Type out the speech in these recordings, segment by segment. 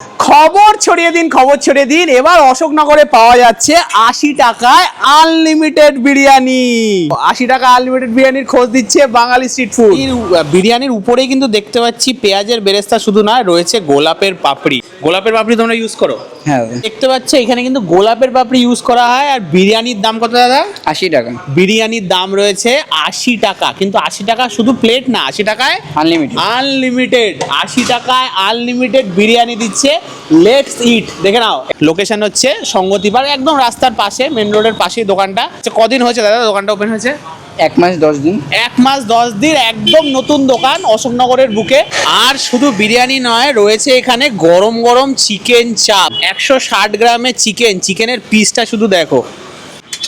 খবর ছড়িয়ে দিন, খবর ছড়িয়ে দিন। এবার অশোকনগরে পাওয়া যাচ্ছে 80 টাকায় আনলিমিটেড বিরিয়ানি। 80 টাকা আনলিমিটেড বিরিয়ানির খোঁজ দিচ্ছে বাঙালি স্ট্রিট ফুড। বিরিয়ানির উপরেই কিন্তু দেখতে পাচ্ছি পেঁয়াজের বেরেস্তা শুধু নয়, রয়েছে গোলাপের পাপড়ি। গোলাপের পাপড়ি তোমরা ইউজ করো? হ্যাঁ, দেখতে পাচ্ছ এখানে কিন্তু গোলাপের পাপড়ি ইউজ করা হয়। আর বিরিয়ানির দাম কত দাদা? 80 টাকা বিরিয়ানির দাম রয়েছে 80 টাকা। কিন্তু 80 টাকা শুধু প্লেট না, 80 টাকায় আনলিমিটেড। আনলিমিটেড 80 টাকায় আনলিমিটেড বিরিয়ানি দিচ্ছে। Let's eat. দেখে নাও, লোকেশন হচ্ছে সঙ্গতি পার্ক, একদম রাস্তার পাশে, মেন রোডের পাশেই দোকানটা। কদিন হয়েছে দাদা দোকানটা ওপেন হয়েছে? 1 মাস 10 দিন। 1 মাস 10 দিন, একদম নতুন দোকান অশোকনগরের বুকে। আর শুধু বিরিয়ানি নয়, রয়েছে এখানে গরম গরম চিকেন চাপ। 160 গ্রামের চিকেনের পিসটা শুধু দেখো,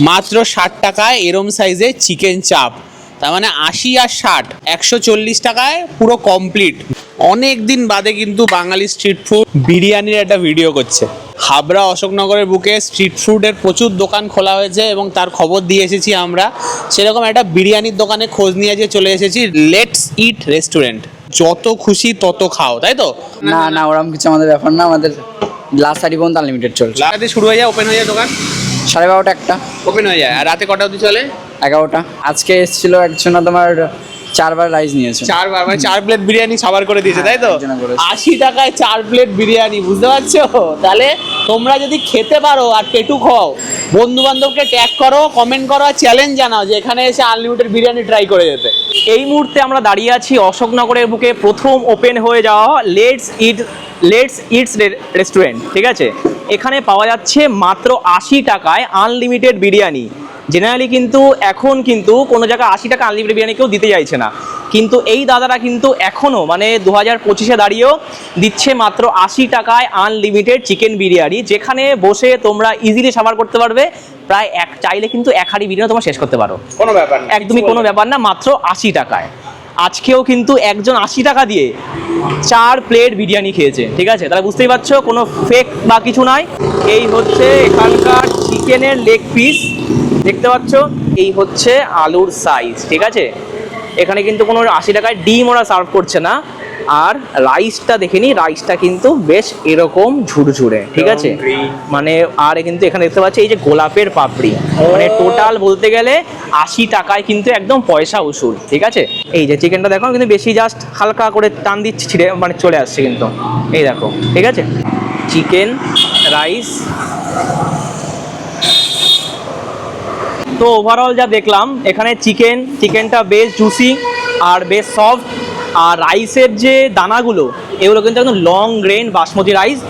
মাত্র 60 টাকায় এরম সাইজে চিকেন চাপ। তার মানে 80 আর 60 140 টাকায় পুরো কমপ্লিট। অনেক দিন বাদে কিন্তু বাঙালি স্ট্রিট ফুড বিরিয়ানির একটা ভিডিও করছে। হাবড়া অশোকনগরের বুকে স্ট্রিট ফুডের প্রচুর দোকান খোলা হয়েছে এবং তার খবর দিয়ে এসেছি আমরা। সেরকম একটা বিরিয়ানির দোকানে খোঁজ নিয়ে যে চলে এসেছি, লেটস ইট রেস্টুরেন্ট। যত খুশি তত খাও, তাই তো? না না, ওরকম কিছু আমাদের ব্যাপার না। আমাদের লাস্ট 30 পর্যন্ত আনলিমিটেড চলছে। রাতে শুরু হয়ে যায়, ওপেন হয়ে যায় দোকান 12:30 একটা ওপেন হয়ে যায়। আর রাতে কটা অবধি চলে? 11টা। আজকে এসেছিল একজন, তোমার 4 বার রাইস নিয়েছে। 4 বার, মানে 4 প্লেট বিরিয়ানি সাবার করে দিয়েছে, তাই তো? একজনে করেছে। 80 টাকায় 4 প্লেট বিরিয়ানি, বুঝতে পারছো? তাহলে তোমরা যদি খেতে পারো আর পেটু খাও, বন্ধু বান্ধবকে ট্যাগ করো, কমেন্ট করো, চ্যালেঞ্জ জানাও যে এখানে এসে আনলিমিটেড বিরিয়ানি ট্রাই করে যেতে। এই মুহূর্তে আমরা দাঁড়িয়ে আছি অশোকনগরের বুকে প্রথম ওপেন হয়ে যাওয়া লেটস ইটস রেস্টুরেন্ট। ঠিক আছে, এখানে পাওয়া যাচ্ছে মাত্র 80 টাকায় আনলিমিটেড বিরিয়ানি। জেনারেলি কিন্তু এখন কিন্তু কোনো জায়গায় 80 টাকা আনলিমিটেড বিরিয়ানি কেউ দিতে চাইছে না, কিন্তু এই দাদারা কিন্তু এখনও মানে 2025-এ দাঁড়িয়েও দিচ্ছে মাত্র 80 টাকায় আনলিমিটেড চিকেন বিরিয়ানি, যেখানে বসে তোমরা ইজিলি সাবার করতে পারবে। প্রায় চাইলে কিন্তু 1 হাঁড়ি বিরিয়ানি তোমরা শেষ করতে পারো, কোনো ব্যাপার না, একদমই কোনো ব্যাপার না, মাত্র 80 টাকায়। আজকেও কিন্তু একজন 80 টাকা দিয়ে 4 প্লেট বিরিয়ানি খেয়েছে। ঠিক আছে, তাহলে বুঝতেই পারছো কোনো ফেক বা কিছু নয়। এই হচ্ছে এখানকার চিকেনের লেগ পিস, দেখতে পাচ্ছ। এই হচ্ছে আলুর সাইজ। ঠিক আছে, এখানে কিন্তু কোনো 80 টাকায় ডিম ওরা সার্ভ করছে না। আর রাইসটা দেখে নি, রাইসটা কিন্তু বেশ এরকম ঝুরঝুরে। ঠিক আছে, মানে আর কিন্তু এখানে দেখতে পাচ্ছি এই যে গোলাপের পাপড়ি, মানে টোটাল বলতে গেলে 80 টাকায় কিন্তু একদম পয়সা উসুল। ঠিক আছে, এই যে চিকেনটা দেখো, কিন্তু বেশি জাস্ট হালকা করে টান দিচ্ছি, ছিঁড়ে মানে চলে আসছে কিন্তু। এই দেখো, ঠিক আছে, চিকেন রাইস। তো ওভারঅল যা দেখলাম, এখানে চিকেনটা বেশ জুসি আর বেশ সফট। আর রাইসের যে দানাগুলো, এগুলো কিন্তু একদম লং গ্রেন বাসমতি রাইস।